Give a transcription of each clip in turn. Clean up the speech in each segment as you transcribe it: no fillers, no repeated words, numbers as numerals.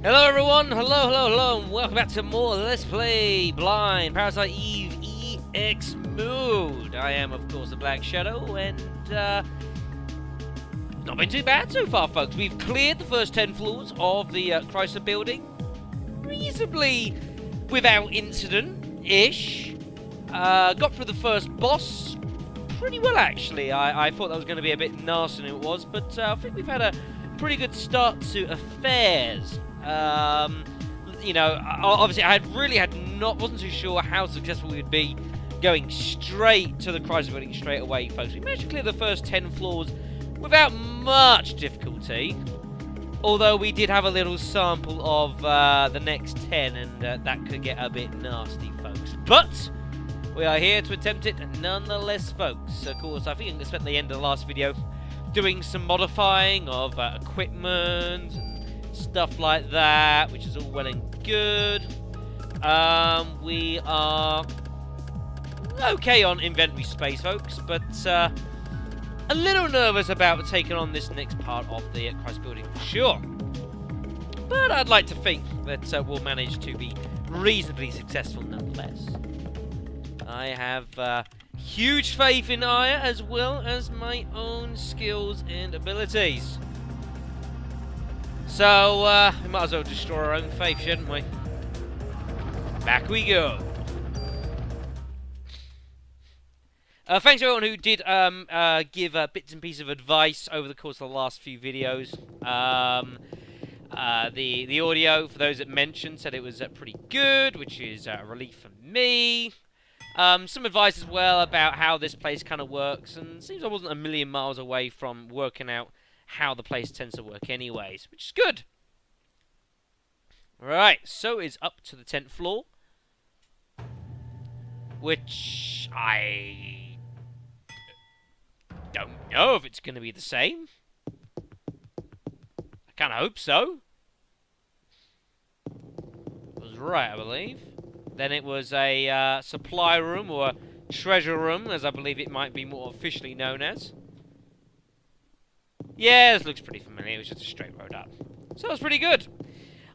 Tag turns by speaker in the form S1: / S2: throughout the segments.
S1: Hello everyone, hello, and welcome back to more Let's Play Blind Parasite Eve EX Mode. I am, of course, the Black Shadow, and not been too bad so far, folks. We've cleared the first 10 floors of the Chrysler Building, reasonably without incident-ish. Got through the first boss pretty well, actually. I thought that was going to be a bit nastier than it was, but I think we've had a pretty good start to affairs. You know, obviously I wasn't too sure how successful we'd be going straight to the Chrysler Building straight away, folks. We managed to clear the first 10 floors without much difficulty, although we did have a little sample of the next 10, and that could get a bit nasty, folks. But we are here to attempt it nonetheless, folks. Of course, I think I spent the end of the last video doing some modifying of equipment and stuff like that, which is all well and good. We are okay on inventory space, folks, but a little nervous about taking on this next part of the Chrysler Building for sure. But I'd like to think that we'll manage to be reasonably successful nonetheless. I have huge faith in Aya, as well as my own skills and abilities. So, we might as well destroy our own faith, shouldn't we? Back we go. Thanks to everyone who did give bits and pieces of advice over the course of the last few videos. The audio, for those that mentioned, said it was pretty good, which is a relief for me. Some advice as well about how this place kind of works, and it seems I wasn't a million miles away from working out how the place tends to work anyways, which is good. Right, so it's up to the 10th floor, which I don't know if it's going to be the same. I kind of hope so. I was right, I believe. Then it was a supply room, or a treasure room, as I believe it might be more officially known as. Yeah, this looks pretty familiar. It was just a straight road up. So that was pretty good.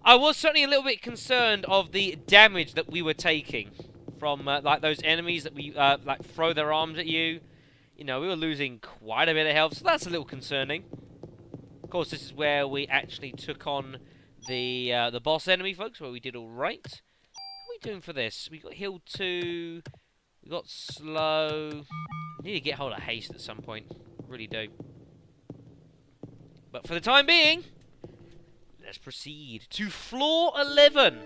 S1: I was certainly a little bit concerned of the damage that we were taking from like those enemies that we like throw their arms at you. You know, we were losing quite a bit of health, so that's a little concerning. Of course, this is where we actually took on the boss enemy, folks, where we did all right. How are we doing for this? We got healed 2. We got slow. I need to get hold of haste at some point. Really do. But for the time being, let's proceed to floor 11.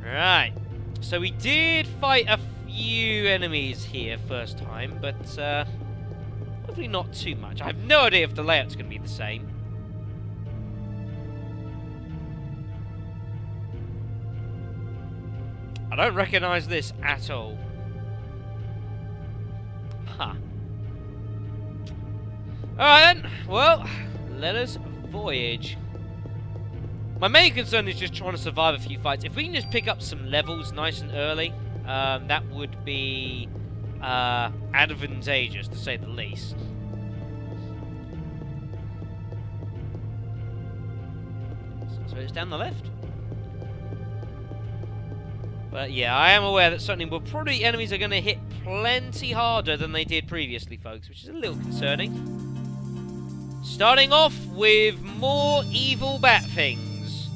S1: Right. So we did fight a few enemies here first time, but hopefully not too much. I have no idea if the layout's going to be the same. I don't recognise this at all. Huh. Alright then, well, let us voyage. My main concern is just trying to survive a few fights. If we can just pick up some levels nice and early, that would be advantageous, to say the least. So it's down the left. But yeah, I am aware that certainly probably enemies are going to hit plenty harder than they did previously, folks, which is a little concerning. Starting off with more evil bat things.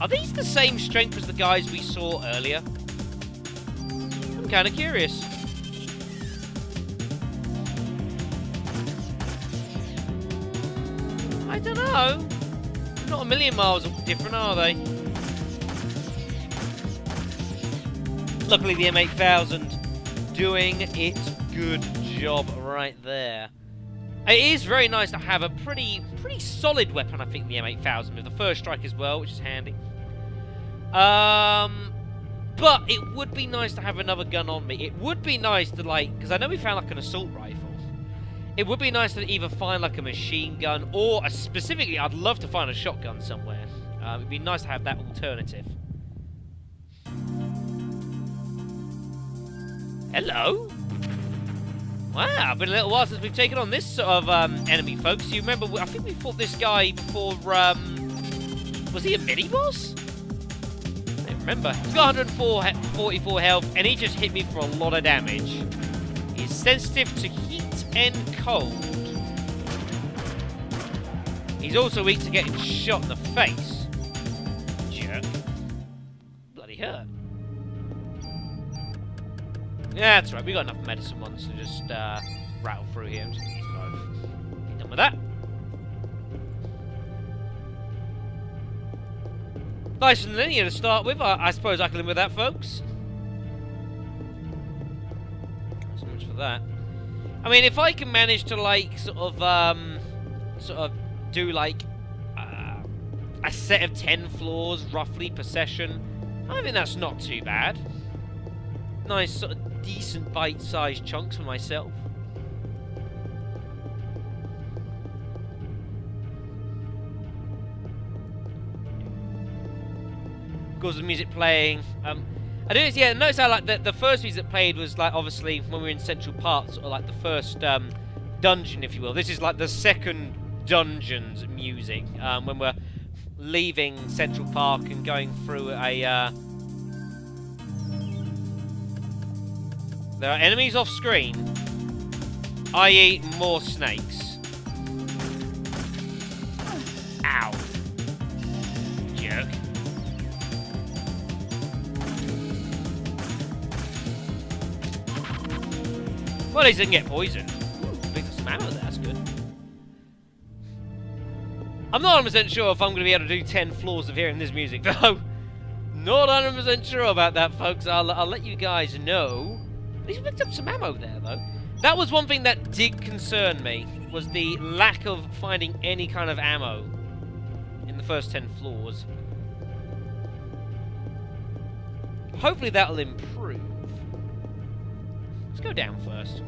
S1: Are these the same strength as the guys we saw earlier? I'm kind of curious. I don't know. Not a million miles different, are they? Luckily, the M8000 doing its good job right there. It is very nice to have a pretty solid weapon, I think, the M8000, with the first strike as well, which is handy. But it would be nice to have another gun on me. It would be nice to, like, because I know we found, like, an assault rifle. It would be nice to either find, like, a machine gun, or, specifically, I'd love to find a shotgun somewhere. It'd be nice to have that alternative. Hello? Wow, been a little while since we've taken on this sort of enemy, folks. You remember, I think we fought this guy before, was he a mini-boss? I don't remember. He's got 144 health, and he just hit me for a lot of damage. He's sensitive to heat and cold. He's also weak to getting shot in the face. Jerk. Bloody hurt. Yeah, that's right. We got enough medicine ones to just rattle through here. I'm just gonna use both. Be done with that. Nice and linear to start with. I suppose I can live with that, folks. So much for that. I mean, if I can manage to like sort of do like a set of 10 floors roughly per session, I think that's not too bad. Nice sort of decent bite-sized chunks for myself. Of course, the music playing. I noticed, yeah, notice how like the first music played was like obviously when we were in Central Park, sort of like the first dungeon, if you will. This is like the second dungeon's music when we're leaving Central Park and going through a. There are enemies off screen, i.e. more snakes. Ow. Jerk. Well, at least I can get poisoned. Pick up some ammo there, that's good. I'm not 100% sure if I'm going to be able to do 10 floors of hearing this music, though. Not 100% sure about that, folks. I'll let you guys know. At least we picked up some ammo there, though. That was one thing that did concern me, was the lack of finding any kind of ammo in the first 10 floors. Hopefully that'll improve. Let's go down first.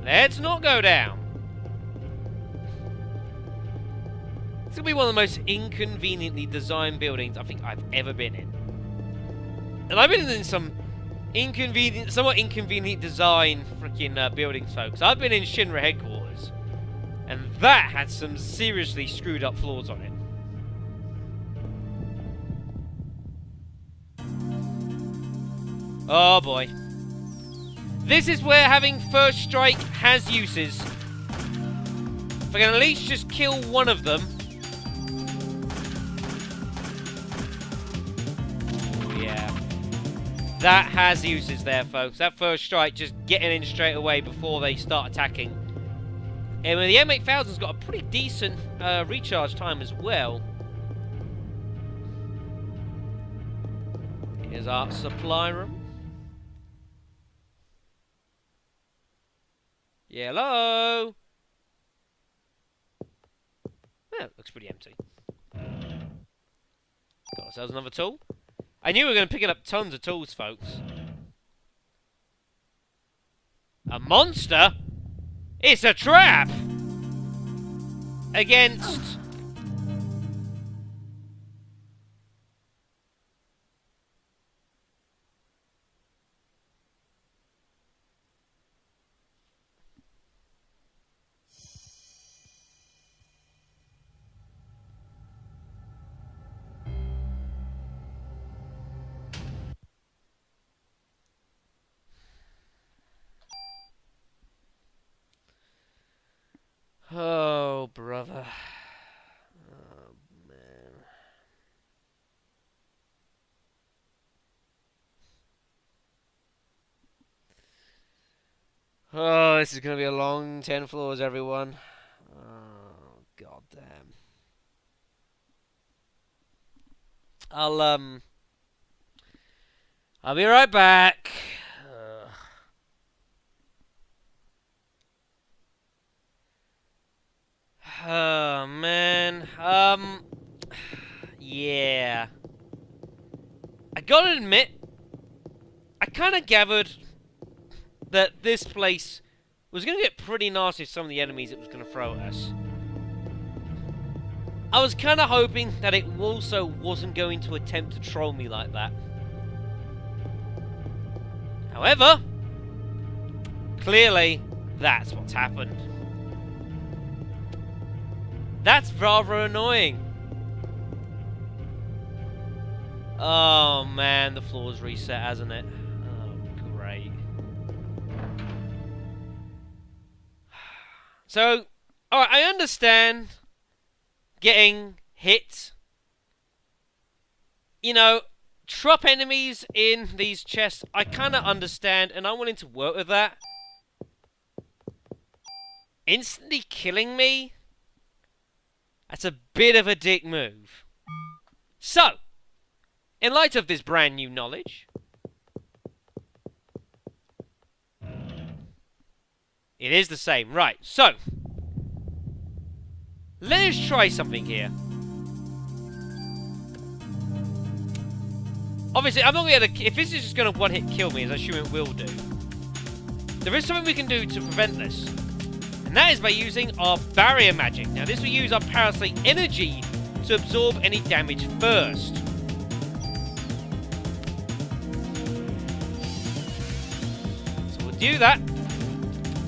S1: Let's not go down. It's going to be one of the most inconveniently designed buildings I think I've ever been in. And I've been in some somewhat inconvenient design freaking buildings, folks. I've been in Shinra headquarters, and that had some seriously screwed up floors on it. Oh boy. This is where having first strike has uses. If I can at least just kill one of them. That has uses there, folks. That first strike, just getting in straight away before they start attacking. And the M8000's got a pretty decent recharge time as well. Here's our supply room. Hello? Yeah, looks pretty empty. Got ourselves another tool. I knew we were going to pick up tons of tools, folks. A monster? It's a trap! Against... Oh, brother. Oh, man. Oh, this is going to be a long 10 floors, everyone. Oh, goddamn. I'll be right back. Oh, man. Yeah. I gotta admit, I kind of gathered that this place was going to get pretty nasty with some of the enemies it was going to throw at us. I was kind of hoping that it also wasn't going to attempt to troll me like that. However, clearly, that's what's happened. That's rather annoying. Oh man, the floor's reset, hasn't it? Oh, great. So, alright, I understand getting hit. You know, trap enemies in these chests, I kind of understand, and I'm willing to work with that. Instantly killing me? That's a bit of a dick move. So, in light of this brand new knowledge, it is the same. Right, so, let's try something here. Obviously, I'm not going to... If this is just going to one-hit kill me, as I assume it will do, there is something we can do to prevent this. And that is by using our barrier magic. Now, this will use our Parasite energy to absorb any damage first. So we'll do that.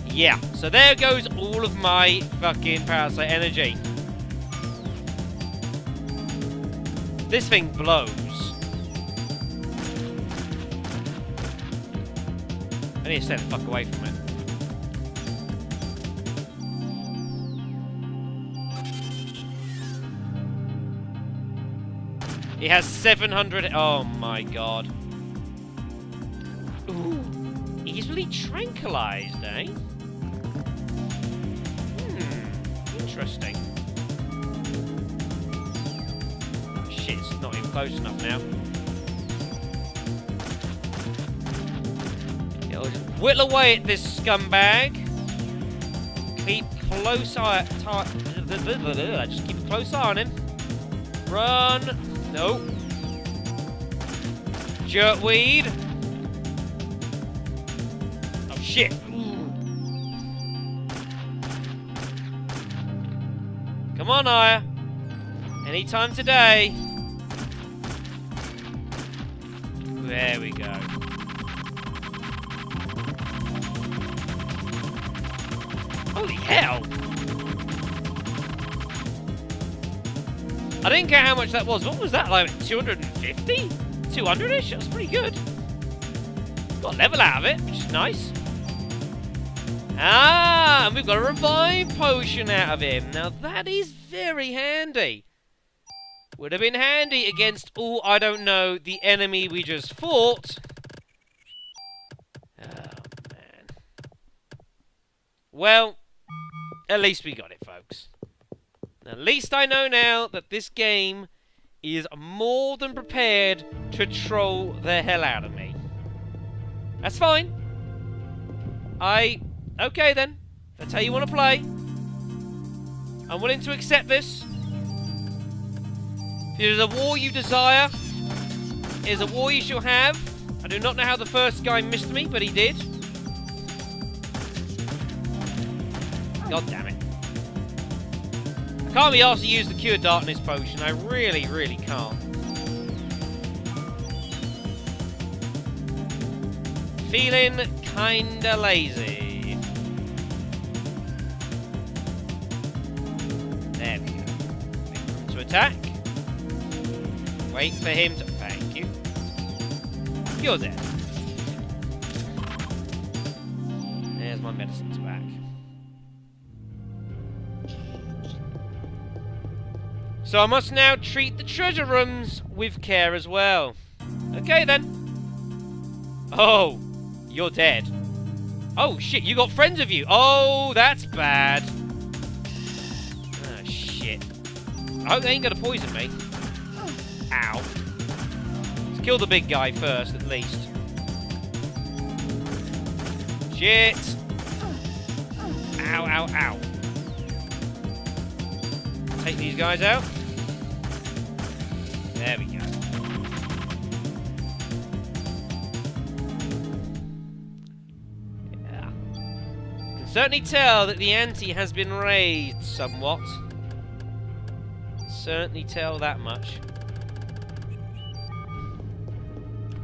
S1: Yeah, so there goes all of my fucking Parasite energy. This thing blows. I need to stay the fuck away from it. He has 700... Oh my god. Ooh. Easily tranquilized, eh? Interesting. Oh shit, it's not even close enough now. I'll just whittle away at this scumbag. Keep close eye... Just keep a close eye on him. Run! Nope. Jerkweed. Oh shit. Ooh. Come on, Aya. Anytime today. There we go. Holy hell! I didn't care how much that was. What was that, like 250? 200-ish? That was pretty good. Got a level out of it, which is nice. Ah, and we've got a revive potion out of him. Now that is very handy. Would have been handy against, oh, I don't know, the enemy we just fought. Oh, man. Well, at least we got it, folks. At least I know now that this game is more than prepared to troll the hell out of me. That's fine. Okay then. That's how you want to play. I'm willing to accept this. If it is a war you desire, it is a war you shall have. I do not know how the first guy missed me, but he did. God damn it. Can't be asked to use the Cure Darkness potion. I really, really can't. Feeling kinda lazy. There we go. Wait for him to attack. Wait for him to... Thank you. You're dead. There's my medicines back. So I must now treat the treasure rooms with care as well. Okay then. Oh, you're dead. Oh shit, you got friends of you. Oh, that's bad. Oh shit. I hope they ain't gonna poison me. Ow. Let's kill the big guy first, at least. Shit. Ow, ow, ow. Take these guys out. There we go. Yeah. Can certainly tell that the ante has been raised somewhat. Certainly tell that much.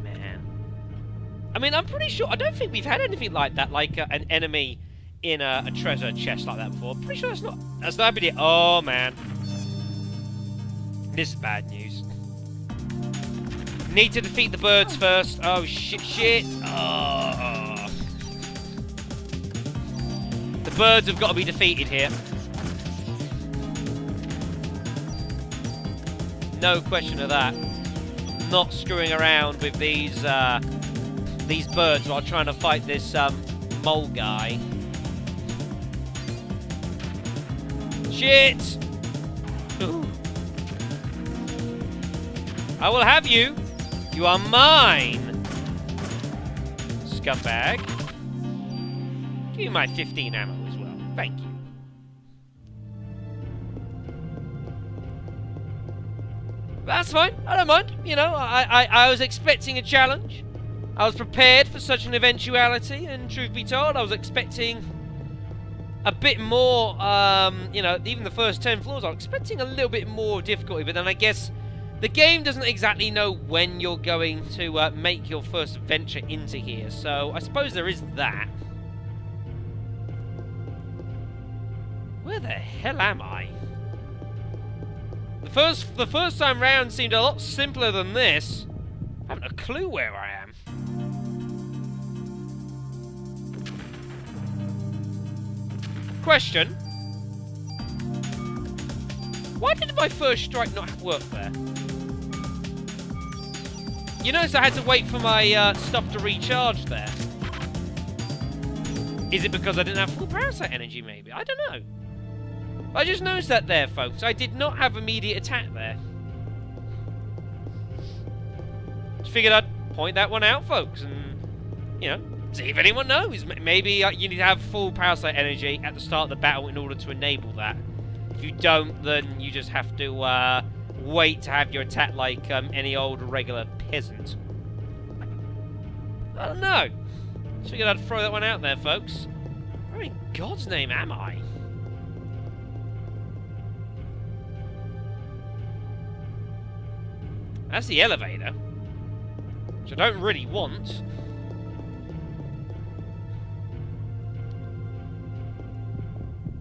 S1: Man. I mean, I'm pretty sure... I don't think we've had anything like that, like an enemy in a treasure chest like that before. Pretty sure that's not... That's not happening. Oh, man. This is bad news. Need to defeat the birds first. Oh, shit. Oh. The birds have got to be defeated here. No question of that. Not screwing around with these birds while trying to fight this mole guy. Shit! Ooh. I will have you. You are mine. Scumbag. Give me my 15 ammo as well. Thank you. That's fine. I don't mind. You know, I was expecting a challenge. I was prepared for such an eventuality, and truth be told, I was expecting a bit more, you know, even the first 10 floors, I was expecting a little bit more difficulty, but then I guess the game doesn't exactly know when you're going to make your first venture into here, so I suppose there is that. Where the hell am I? The first time round seemed a lot simpler than this. I haven't a clue where I am. Question. Why did my first strike not work there? You notice I had to wait for my stuff to recharge there. Is it because I didn't have full Parasite energy, maybe? I don't know. I just noticed that there, folks. I did not have immediate attack there. Just figured I'd point that one out, folks, and, you know, see if anyone knows. Maybe you need to have full Parasite energy at the start of the battle in order to enable that. If you don't, then you just have to wait to have your attack like any old regular peasant. I don't know. Just figured I'd throw that one out there, folks. Where in God's name am I? That's the elevator, which I don't really want.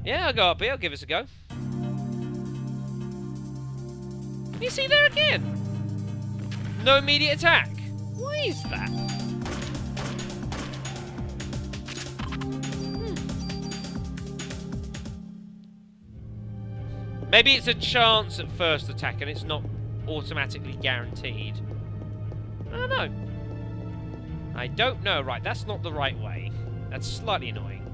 S1: Yeah, I'll go up here. I'll give this a go. You see there again? No immediate attack. Why is that? Maybe it's a chance at first attack and it's not automatically guaranteed. I don't know. I don't know. Right, that's not the right way. That's slightly annoying.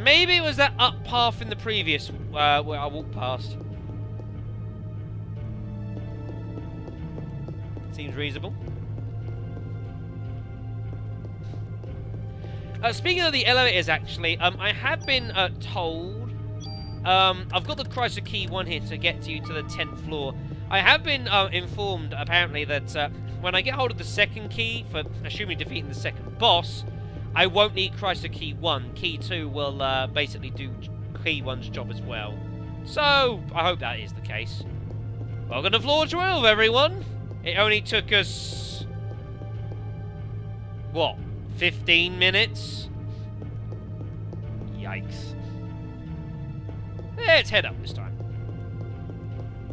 S1: Maybe it was that up path in the previous where I walked past. Seems reasonable. Speaking of the elevators, actually, I have been told. I've got the Chrysler key 1 here to get you to the 10th floor. I have been informed, apparently, that when I get hold of the second key, for assuming defeating the second boss, I won't need Chrysler key 1. Key 2 will basically do key 1's job as well. So, I hope that is the case. Welcome to floor 12, everyone! It only took us... what? 15 minutes? Yikes. Let's head up this time.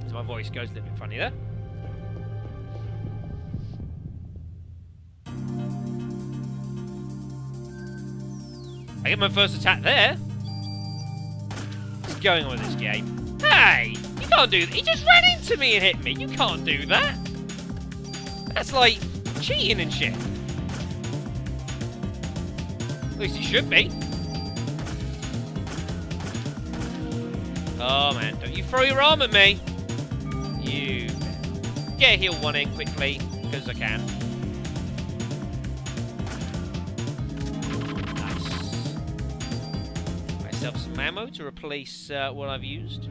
S1: So my voice goes a little bit funny there. I get my first attack there. What's going on with this game? Hey! You can't do that. He just ran into me and hit me. You can't do that. That's like cheating and shit. At least it should be. Oh man, don't you throw your arm at me. You get heal 1 in quickly, because I can. Nice. Myself some ammo to replace what I've used.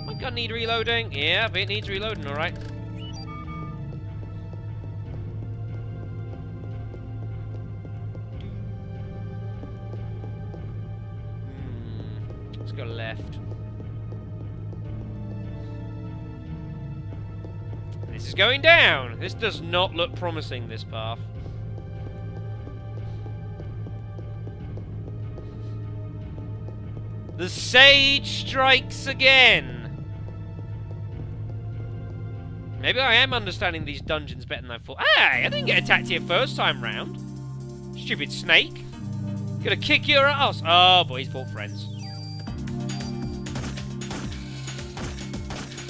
S1: My gun need reloading. Yeah, but it needs reloading, alright. Let's go left. This is going down. This does not look promising, this path. The sage strikes again. Maybe I am understanding these dungeons better than I thought. Hey, I didn't get attacked here first time round. Stupid snake. Gonna kick your ass. Oh boy, he's brought friends.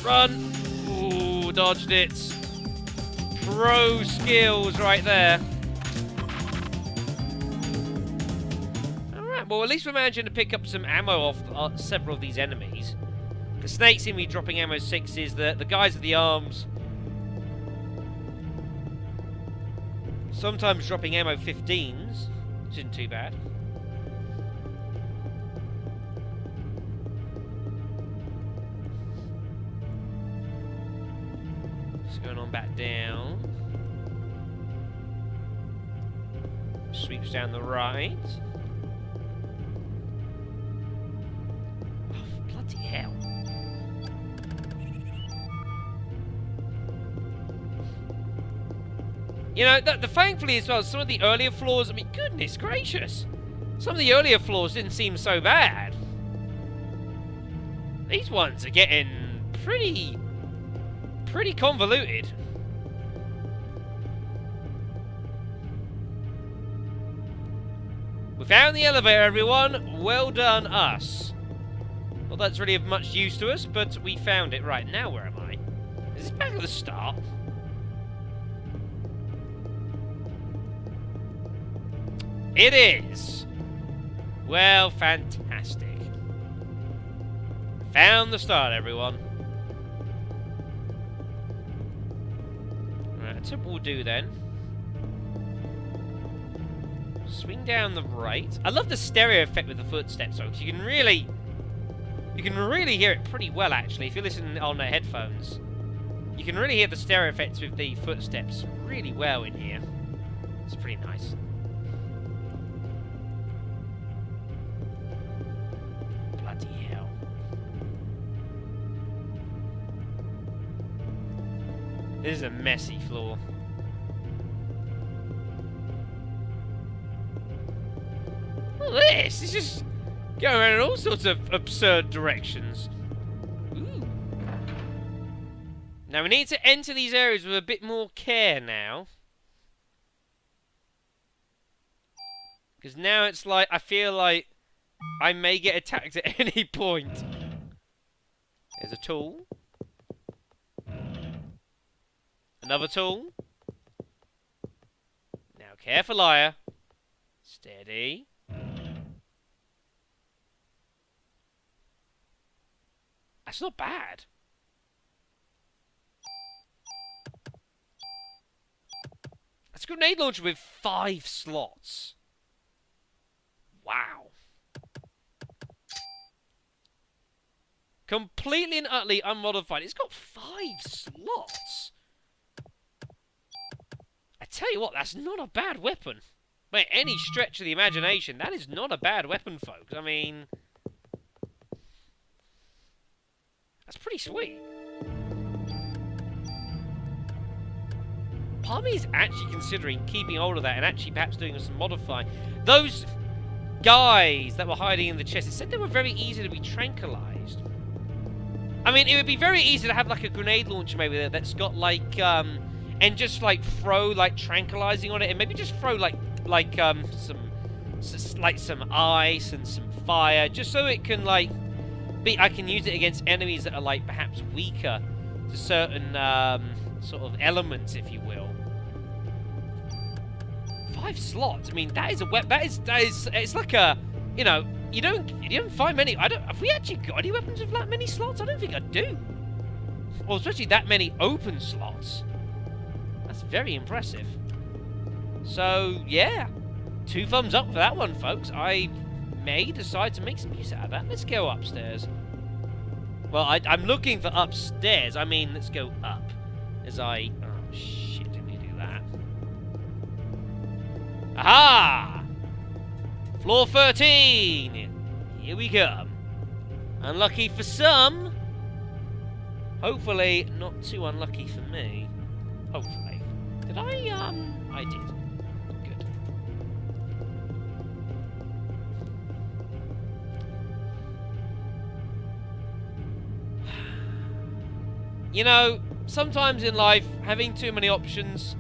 S1: Run. Ooh, dodged it. Pro skills right there. Alright, well at least we're managing to pick up some ammo off several of these enemies. The snakes seem to be dropping ammo 6s, the guys with the arms sometimes dropping ammo 15s, which isn't too bad. Just going on back down. Sweeps down the right. Oh, bloody hell. You know, thankfully as well, some of the earlier floors, I mean, goodness gracious. Some of the earlier floors didn't seem so bad. These ones are getting pretty convoluted. We found the elevator, everyone. Well done, us. Well, that's really of much use to us, but we found it. Right, now where am I? Is this back at the start? It is! Well, fantastic. Found the start, everyone. Right, that's what we'll do then. Swing down the right. I love the stereo effect with the footsteps, though, because you can really hear it pretty well, actually, if you're listening on the headphones. You can really hear the stereo effects with the footsteps really well in here. It's pretty nice. Bloody hell. This is a messy floor. Look at this! It's just going around in all sorts of absurd directions. Ooh. Now we need to enter these areas with a bit more care now. Because now it's like, I feel like I may get attacked at any point. There's a tool. Another tool. Now careful, liar. Steady. That's not bad. That's a grenade launcher with 5 slots. Wow. Completely and utterly unmodified. It's got 5 slots. I tell you what, that's not a bad weapon. By any stretch of the imagination, that is not a bad weapon, folks. I mean, that's pretty sweet. Part of me is actually considering keeping hold of that and actually perhaps doing some modifying. Those guys that were hiding in the chest, it said they were very easy to be tranquilized. I mean, it would be very easy to have like a grenade launcher maybe that's got like, and just like throw like tranquilizing on it, and maybe just throw some ice and some fire, just so it can like I can use it against enemies that are like perhaps weaker to certain sort of elements, if you will. 5 slots. I mean, that is a weapon. That is. It's like a, you know, you don't find many. Have we actually got any weapons with that many slots? I don't think I do. Well, especially that many open slots. That's very impressive. So yeah, 2 thumbs up for that one, folks. I may decide to make some use out of that. Let's go upstairs. Well, I'm looking for upstairs. I mean, let's go up. As I... Oh, shit, didn't we do that? Aha! Floor 13! Here we come. Unlucky for some. Hopefully, not too unlucky for me. Hopefully. Did I, I did. Good. You know, sometimes in life, having too many options,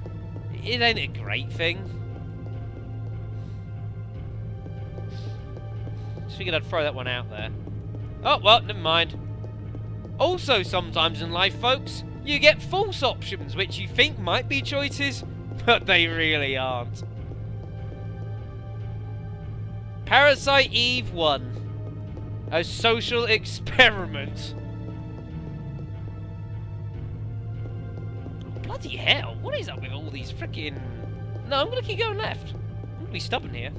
S1: it ain't a great thing. Just figured I'd throw that one out there. Oh, well, never mind. Also, sometimes in life, folks, you get false options, which you think might be choices, but they really aren't. Parasite Eve 1. A social experiment. Bloody hell, what is up with all these freaking... No, I'm gonna keep going left. I'm gonna be stubborn here.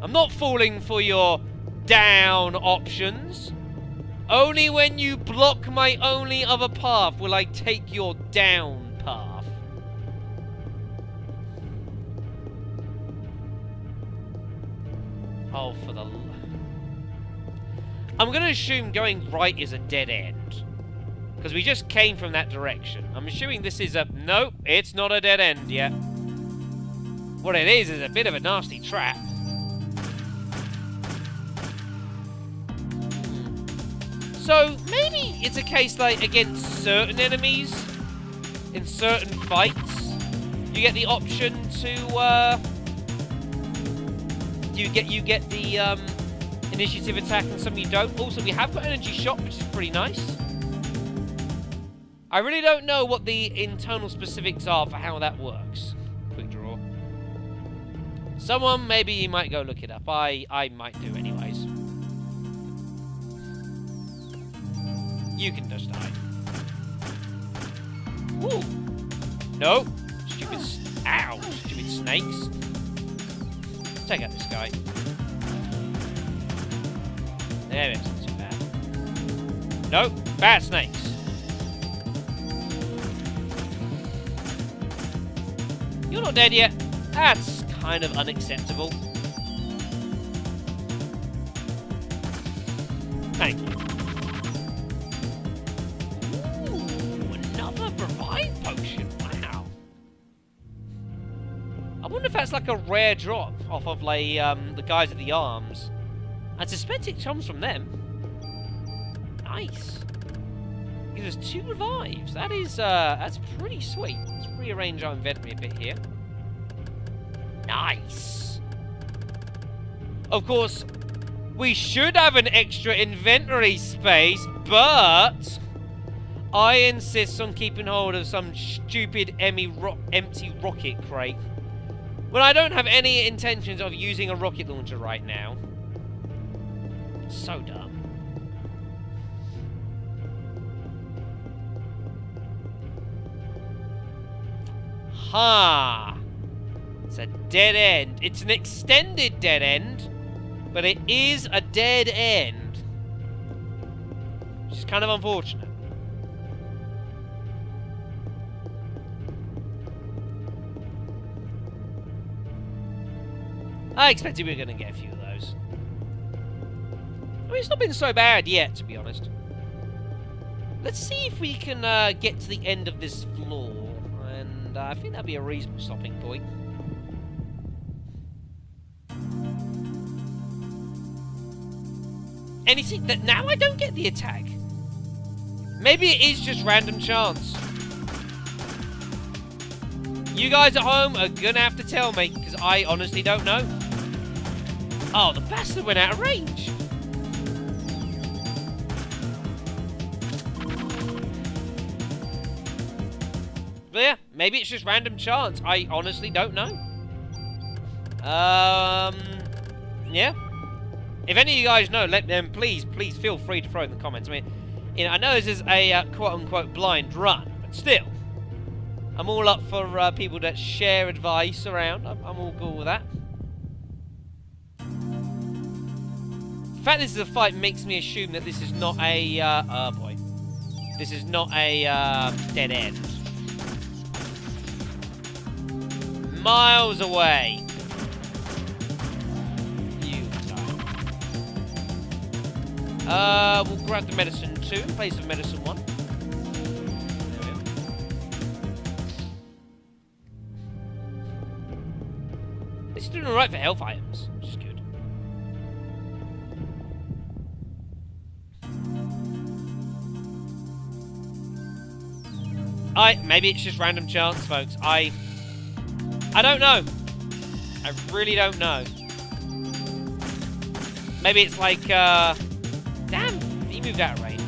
S1: I'm not falling for your down options. Only when you block my only other path will I take your down path. Oh, for the... I'm going to assume going right is a dead end. Because we just came from that direction. I'm assuming this is a... Nope, it's not a dead end yet. What it is a bit of a nasty trap. So, maybe it's a case like against certain enemies, in certain fights, you get the option to, you get the, initiative attack and some you don't. Also, we have got energy shot, which is pretty nice. I really don't know what the internal specifics are for how that works. Quick draw. Someone, maybe you might go look it up. I might do anyways. You can just die. Ooh. No. Stupid... Ow. Stupid snakes. Take out this guy. There, it's not too bad. No. Bad snakes. You're not dead yet. That's kind of unacceptable. Thank you. I wonder if that's like a rare drop off of like the guys at the arms. I suspect it comes from them. Nice. Gives us 2 revives. That is that's pretty sweet. Let's rearrange our inventory a bit here. Nice. Of course, we should have an extra inventory space, but I insist on keeping hold of some stupid empty rocket crate. Well, I don't have any intentions of using a rocket launcher right now. So dumb. Ha! It's a dead end. It's an extended dead end, but it is a dead end. Which is kind of unfortunate. I expected we were going to get a few of those. I mean, it's not been so bad yet, to be honest. Let's see if we can get to the end of this floor. And I think that'd be a reasonable stopping point. Anything that... Now I don't get the attack. Maybe it is just random chance. You guys at home are going to have to tell me, because I honestly don't know. Oh, the bastard went out of range. But yeah, maybe it's just random chance. I honestly don't know. Yeah. If any of you guys know, let them please feel free to throw in the comments. I mean, you know, I know this is a quote-unquote blind run, but still, I'm all up for people that share advice around. I'm all cool with that. The fact this is a fight makes me assume that this is not a, oh boy. This is not a, dead end. Miles away. You die. We'll grab the medicine 2 in place of medicine 1. There alright for health items, which is good. Maybe it's just random chance, folks. I don't know. I really don't know. Maybe it's like, damn, he moved out of range.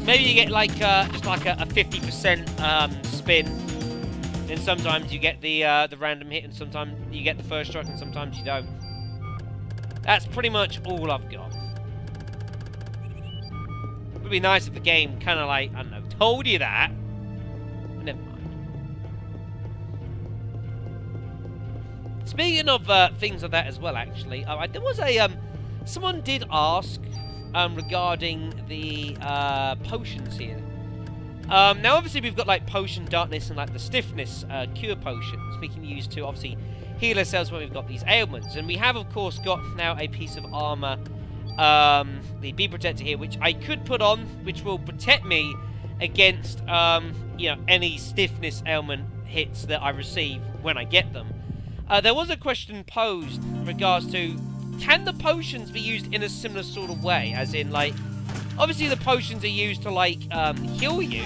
S1: Maybe you get like, just like a 50% spin. Then sometimes you get the random hit, and sometimes you get the first strike, and sometimes you don't. That's pretty much all I've got. It would be nice if the game kind of like, I don't know, told you that. But never mind. Speaking of things like that as well, actually, there was a someone did ask regarding the potions here. Now, obviously, we've got like potion darkness and like the stiffness cure potions we can use to obviously heal ourselves when we've got these ailments, and we have, of course, got now a piece of armor, the Bee Protector here, which I could put on, which will protect me against you know, any stiffness ailment hits that I receive when I get them. There was a question posed in regards to, can the potions be used in a similar sort of way? As in, like, obviously the potions are used to, like, heal you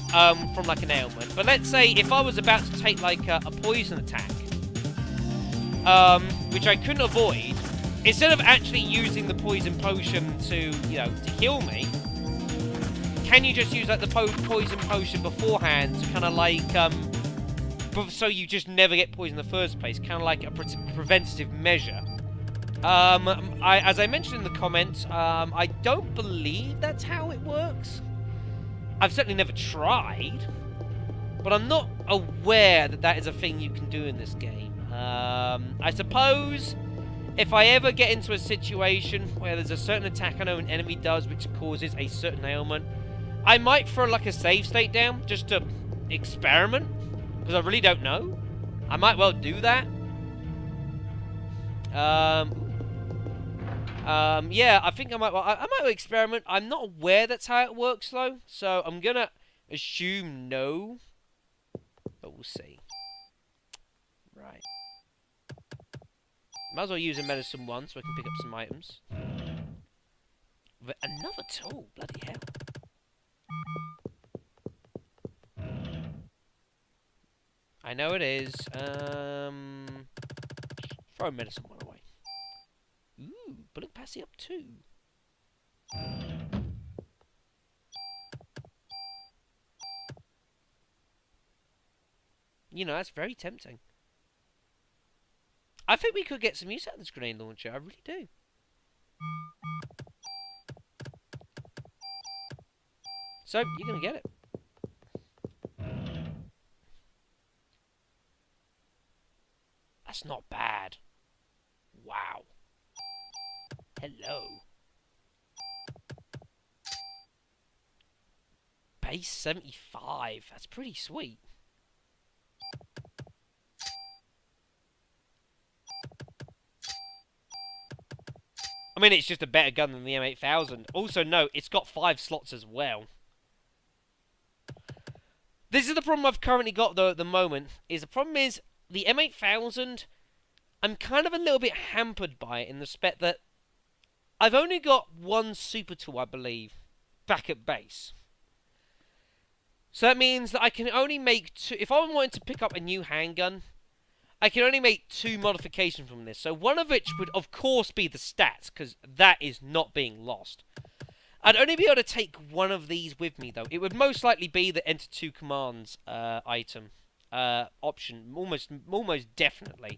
S1: from, like, an ailment. But let's say if I was about to take, like, a poison attack, which I couldn't avoid, instead of actually using the poison potion to, you know, to heal me, can you just use, like, the poison potion beforehand to kind of, like, so you just never get poisoned in the first place, kind of like a preventative measure. As I mentioned in the comments, I don't believe that's how it works. I've certainly never tried, but I'm not aware that that is a thing you can do in this game. I suppose if I ever get into a situation where there's a certain attack I know an enemy does which causes a certain ailment, I might throw like a save state down just to experiment, because I really don't know. I might well do that. Yeah, I think I might well experiment. I'm not aware that's how it works though, so I'm gonna assume no, but we'll see. Right. Might as well use a medicine one so I can pick up some items. But another tool, bloody hell. I know it is. Throw medicine one away. Ooh, bullet capacity up 2. You know, that's very tempting. I think we could get some use out of this grenade launcher. I really do. So, you're going to get it. That's not bad. Wow. Hello. Base 75. That's pretty sweet. I mean, it's just a better gun than the M8000. Also, no, it's got 5 slots as well. This is the problem I've currently got, though, at the moment. The problem is, the M8000, I'm kind of a little bit hampered by it in the respect that I've only got 1 super tool, I believe, back at base. So that means that I can only make 2... If I wanted to pick up a new handgun, I can only make 2 modifications from this. So one of which would, of course, be the stats, because that is not being lost. I'd only be able to take one of these with me, though. It would most likely be the Enter 2 Commands item option. Almost definitely.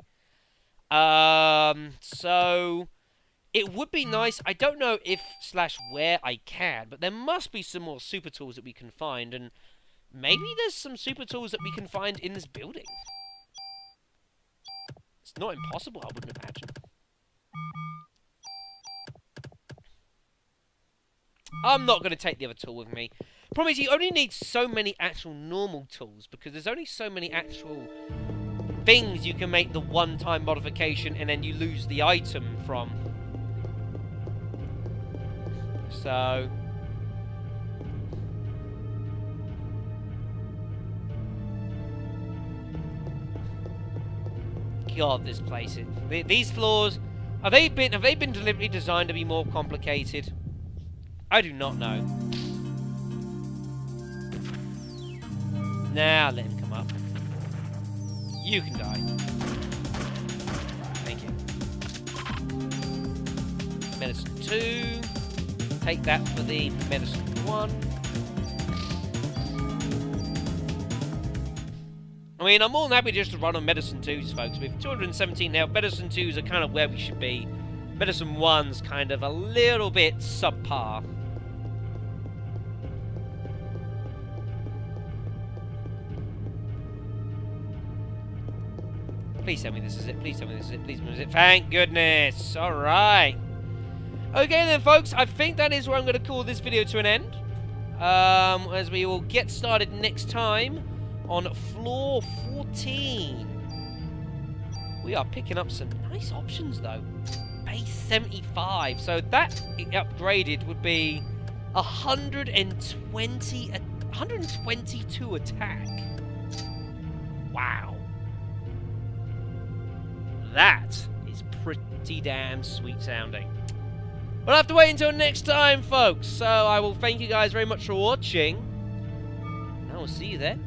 S1: So it would be nice. I don't know if / where I can, but there must be some more super tools that we can find, and maybe there's some super tools that we can find in this building. It's not impossible, I wouldn't imagine. I'm not going to take the other tool with me. Problem is, you only need so many actual normal tools, because there's only so many actual things you can make the one-time modification and then you lose the item from. So... God, this place is... These floors... Have they been deliberately designed to be more complicated? I do not know. Now let him come up. You can die. Thank you. Medicine 2. Take that for the medicine 1. I mean, I'm more than happy just to run on medicine 2s, folks. With 217 health, medicine 2s are kind of where we should be. Medicine 1's kind of a little bit subpar. Please tell me this is it. Please tell me this is it. Please tell me this is it. Thank goodness. Alright. Okay then, folks. I think that is where I'm going to call this video to an end. As we will get started next time on floor 14. We are picking up some nice options, though. Base 75. So that upgraded would be 122 attack. Wow. That is pretty damn sweet sounding. We'll have to wait until next time, folks. So I will thank you guys very much for watching. And I will see you then.